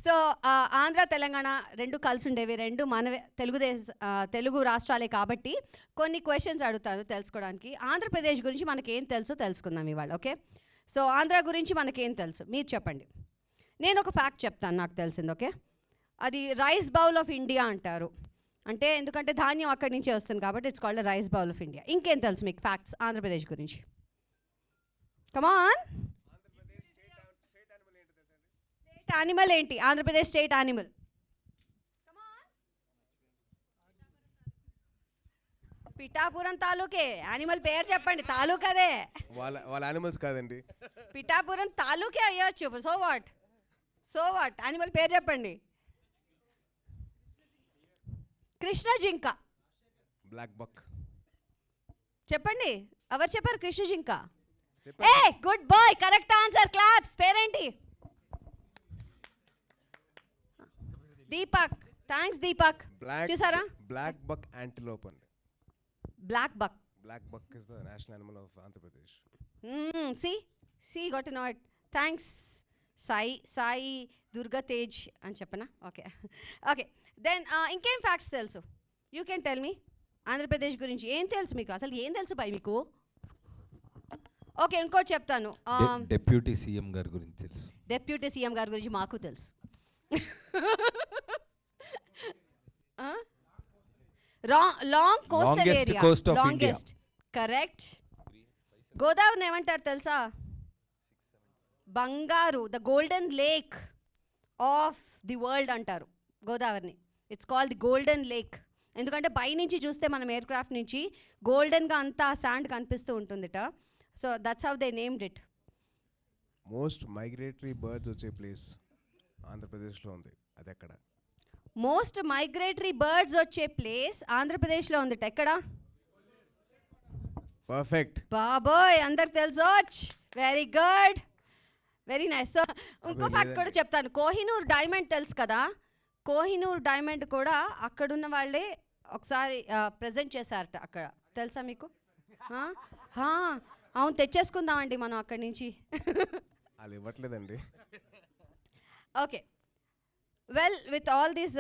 So Andhra Telangana రెండు కలిసి ఉండేవి, రెండు మన తెలుగు రాష్ట్రాలే కాబట్టి కొన్ని క్వశ్చన్స్ అడుగుతాను తెలుసుకోవడానికి. ఆంధ్రప్రదేశ్ గురించి మనకేం తెలుసో తెలుసుకుందాం ఇవాళ. ఓకే, సో ఆంధ్ర గురించి మనకేం తెలుసు మీరు చెప్పండి. నేను ఒక ఫ్యాక్ట్ చెప్తాను నాకు తెలిసింది. ఓకే, అది రైస్ బౌల్ ఆఫ్ ఇండియా అంటారు. అంటే ఎందుకంటే ధాన్యం అక్కడి నుంచే వస్తుంది కాబట్టి it's called rice bowl of India. ఇంకేం తెలుసు మీకు ఫ్యాక్ట్స్ ఆంధ్రప్రదేశ్ గురించి? కమాన్. స్టేట్ యానిమల్ ఏంటి? Andhra Pradesh state animal. పిఠాపురం తాలూకే యానిమల్ పేరు చెప్పండి. తాలూకదే, వాళ్ళ యానిమల్స్ కాదండి. పిఠాపురం తాలూకే అయ్యొచ్చు. సో వాట్ యానిమల్ పేరు చెప్పండి. కృష్ణ జింక. Black buck. చెప్పండి, ఎవరు చెప్పారు కృష్ణ జింక? A good boy, correct answer. Claps. పేరేంటి? దీపక్. థ్యాంక్స్ దీపక్. చూసారా? బ్లాక్ బక్ యాంటిలోప్ అండి. Black buck. Black buck is the national animal of Andhra Pradesh. See got to know it. Thanks Sai Durga Tej అని చెప్పనా? ఓకే దెన్ ఇంకేం ఫ్యాక్ట్స్ తెలుసు? You can tell me. Andhra Pradesh గురించి ఏం తెలుసు మీకు? అసలు ఏం తెలుసు పై మీకు? ఓకే, ఇంకోటి చెప్తాను. డిప్యూటీ సీఎం గారి గురించి తెలుసు. డిప్యూటీ సీఎం గారి గురించి మాకు తెలుసు. Long coastal area, longest. Correct. గోదావరిని ఏమంటారు తెలుసా? బంగారు, the golden lake of the world అంటారు గోదావరిని. It's called the golden lake. ఎందుకంటే పైనుంచి చూస్తే మనం ఎయిర్ క్రాఫ్ట్ నుంచి గోల్డెన్గా అంతా శాండ్ కనిపిస్తూ ఉంటుందిట. So that's how they named it. Most migratory birds వచ్చే ప్లేస్ ఆంధ్రప్రదేశ్లో ఉంది. అది ఎక్కడ? మోస్ట్ మైగ్రేటరీ బర్డ్స్ వచ్చే ప్లేస్ ఆంధ్రప్రదేశ్లో ఉంది. ఎక్కడ? పర్ఫెక్ట్ బాబోయ్, అందరికి తెలుసు. Very good, very nice. So ఇంకో ఫ్యాక్ట్ కూడా చెప్తాను. కోహినూర్ డైమండ్ తెలుసు కదా? కోహినూర్ డైమండ్ కూడా అక్కడున్న వాళ్ళే ఒకసారి ప్రజెంట్ చేశారట అక్కడ. తెలుసా మీకు? అవును, తెచ్చేసుకుందామండి మనం అక్కడి నుంచి. వాళ్ళు ఇవ్వట్లేదండి. Okay, well with all these